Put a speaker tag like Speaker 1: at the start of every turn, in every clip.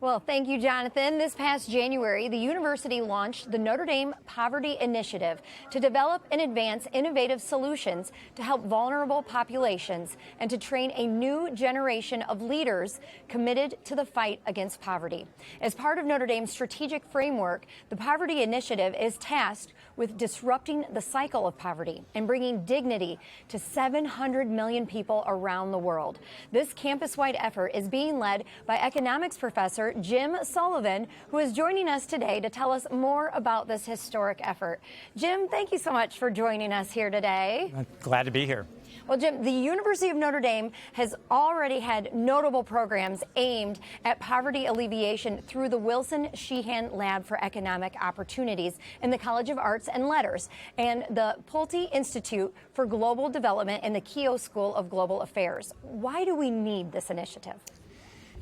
Speaker 1: Well, thank you, Jonathan. This past January, the university launched the Notre Dame Poverty Initiative to develop and advance innovative solutions to help vulnerable populations and to train a new generation of leaders committed to the fight against poverty. As part of Notre Dame's strategic framework, the Poverty Initiative is tasked with disrupting the cycle of poverty and bringing dignity to 700 million people around the world. This campus-wide effort is being led by economics professor Jim Sullivan, who is joining us today to tell us more about this historic effort. Jim, thank you so much for joining us here today.
Speaker 2: I'm glad to be here.
Speaker 1: Well, Jim, the University of Notre Dame has already had notable programs aimed at poverty alleviation through the Wilson Sheehan Lab for Economic Opportunities in the College of Arts and Letters and the Pulte Institute for Global Development in the Keough School of Global Affairs. Why do we need this initiative?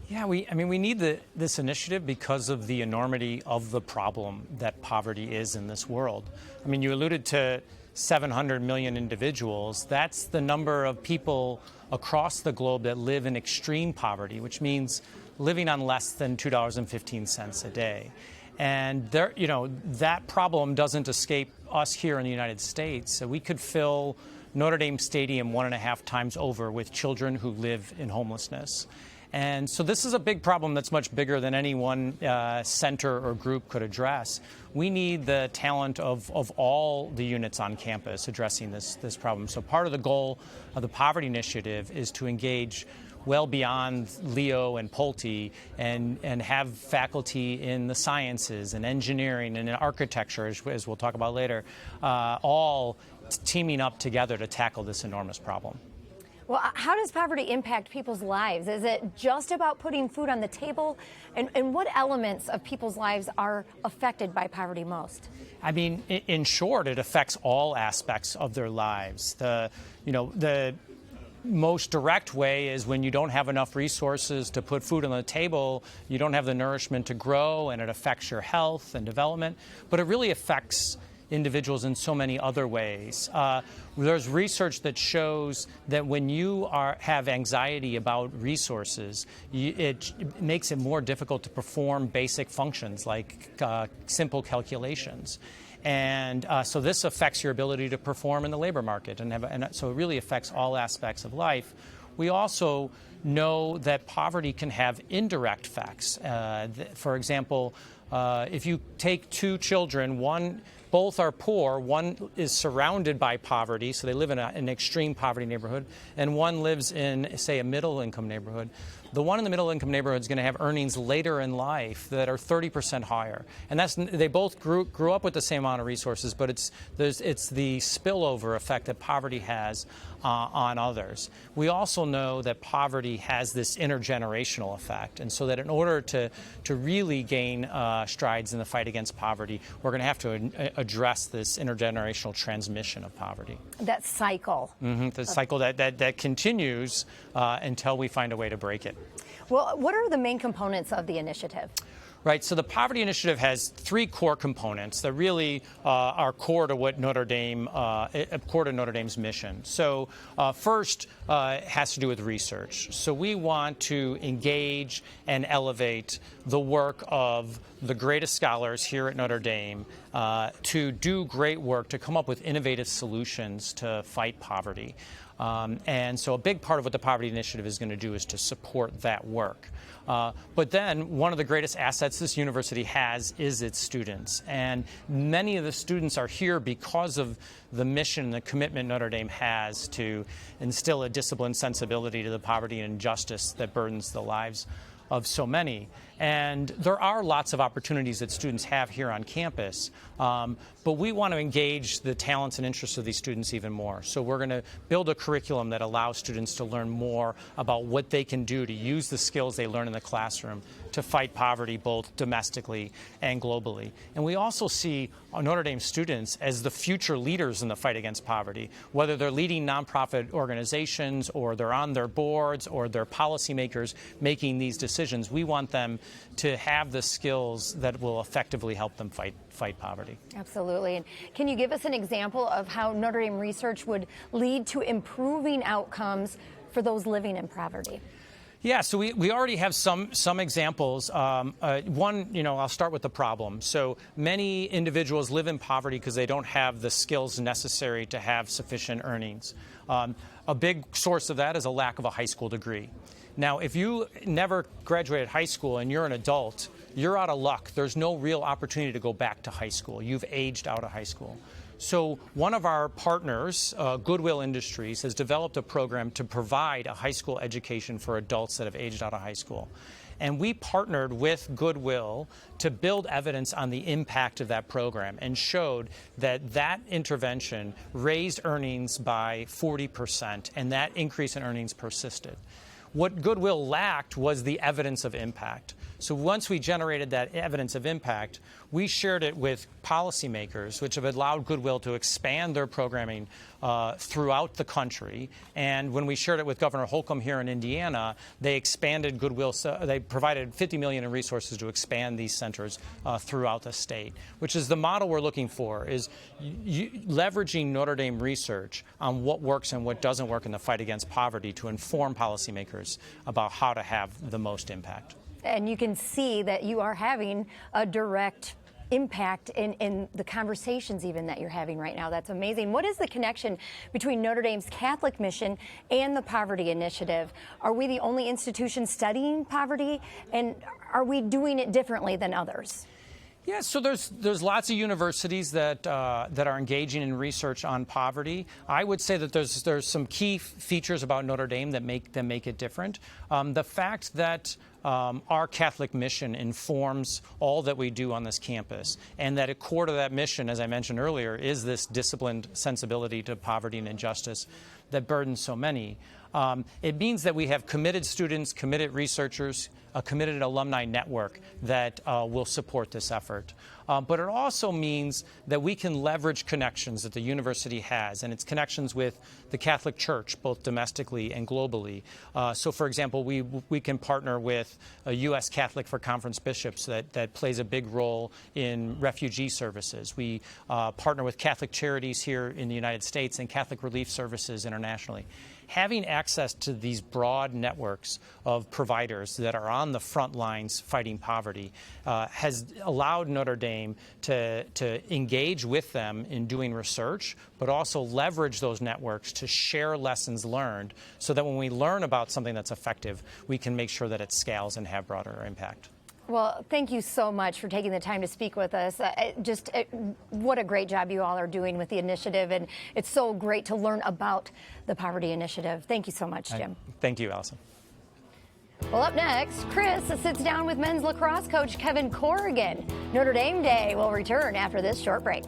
Speaker 2: Yeah, we need this initiative because of the enormity of the problem that poverty is in this world. I mean, you alluded to 700 million individuals. That's the number of people across the globe that live in extreme poverty, which means living on less than $2.15 a day. And that problem doesn't escape us here in the United States. So we could fill Notre Dame Stadium 1.5 times over with children who live in homelessness. And so this is a big problem that's much bigger than any one center or group could address. We need the talent of all the units on campus addressing this problem. So part of the goal of the Poverty Initiative is to engage well beyond Leo and Pulte and have faculty in the sciences and engineering and in architecture, as we'll talk about later, all teaming up together to tackle this enormous problem.
Speaker 1: Well, how does poverty impact people's lives? Is it just about putting food on the table? And what elements of people's lives are affected by poverty most?
Speaker 2: I mean, in short, it affects all aspects of their lives. The most direct way is when you don't have enough resources to put food on the table, you don't have the nourishment to grow, and it affects your health and development. But it really affects individuals in so many other ways. There's research that shows that when you have anxiety about resources, it makes it more difficult to perform basic functions like simple calculations. And so this affects your ability to perform in the labor market, and so it really affects all aspects of life. We also know that poverty can have indirect effects. For example, if you take two children, both are poor, one is surrounded by poverty, so they live in an extreme poverty neighborhood, and one lives in, say, a middle-income neighborhood. The one in the middle-income neighborhood is going to have earnings later in life that are 30% higher. And they both grew up with the same amount of resources, but it's the spillover effect that poverty has on others. We also know that poverty has this intergenerational effect, and so that in order to really gain strides in the fight against poverty, we're going to have to address this intergenerational transmission of poverty.
Speaker 1: That cycle.
Speaker 2: Mm-hmm. The cycle that continues until we find a way to break it.
Speaker 1: Well, what are the main components of the initiative?
Speaker 2: Right. So the Poverty Initiative has 3 core components that really are core to what Notre Dame's mission. So first has to do with research. So we want to engage and elevate the work of the greatest scholars here at Notre Dame to do great work, to come up with innovative solutions to fight poverty. And so a big part of what the Poverty Initiative is going to do is to support that work. But then one of the greatest assets this university has is its students. And many of the students are here because of the mission and the commitment Notre Dame has to instill a disciplined sensibility to the poverty and injustice that burdens the lives of so many. And there are lots of opportunities that students have here on campus, but we want to engage the talents and interests of these students even more. So we're going to build a curriculum that allows students to learn more about what they can do to use the skills they learn in the classroom to fight poverty both domestically and globally. And we also see Notre Dame students as the future leaders in the fight against poverty, whether they're leading nonprofit organizations or they're on their boards or they're policymakers making these decisions. We want them to have the skills that will effectively help them fight poverty.
Speaker 1: Absolutely. And can you give us an example of how Notre Dame research would lead to improving outcomes for those living in poverty?
Speaker 2: Yeah, so we already have some examples. One, I'll start with the problem. So many individuals live in poverty because they don't have the skills necessary to have sufficient earnings. A big source of that is a lack of a high school degree. Now, if you never graduated high school and you're an adult, you're out of luck. There's no real opportunity to go back to high school. You've aged out of high school. So one of our partners, Goodwill Industries, has developed a program to provide a high school education for adults that have aged out of high school. And we partnered with Goodwill to build evidence on the impact of that program and showed that that intervention raised earnings by 40%, and that increase in earnings persisted. What Goodwill lacked was the evidence of impact. So once we generated that evidence of impact, we shared it with policymakers, which have allowed Goodwill to expand their programming throughout the country. And when we shared it with Governor Holcomb here in Indiana, they expanded Goodwill. They provided $50 million in resources to expand these centers throughout the state, which is the model we're looking for, is leveraging Notre Dame research on what works and what doesn't work in the fight against poverty to inform policymakers about how to have the most impact.
Speaker 1: And you can see that you are having a direct impact in the conversations even that you're having right now. That's amazing. What is the connection between Notre Dame's Catholic mission and the Poverty Initiative? Are we the only institution studying poverty, and are we doing it differently than others?
Speaker 2: Yeah, so there's lots of universities that are engaging in research on poverty. I would say that there's some key features about Notre Dame that make it different. The fact that our Catholic mission informs all that we do on this campus, and that a core to that mission, as I mentioned earlier, is this disciplined sensibility to poverty and injustice that burdens so many. It means that we have committed students, committed researchers, a committed alumni network that will support this effort. But it also means that we can leverage connections that the university has, and its connections with the Catholic Church, both domestically and globally. So, for example, we can partner with a U.S. Catholic for Conference Bishops that plays a big role in refugee services. We partner with Catholic Charities here in the United States and Catholic Relief Services internationally. Having access to these broad networks of providers that are on the front lines fighting poverty has allowed Notre Dame to engage with them in doing research, but also leverage those networks to share lessons learned so that when we learn about something that's effective, we can make sure that it scales and have broader impact.
Speaker 1: Well, thank you so much for taking the time to speak with us. What a great job you all are doing with the initiative, and it's so great to learn about the Poverty Initiative. Thank you so much, Jim.
Speaker 2: Thank you, Allison.
Speaker 1: Well, up next, Chris sits down with men's lacrosse coach Kevin Corrigan. Notre Dame Day will return after this short break.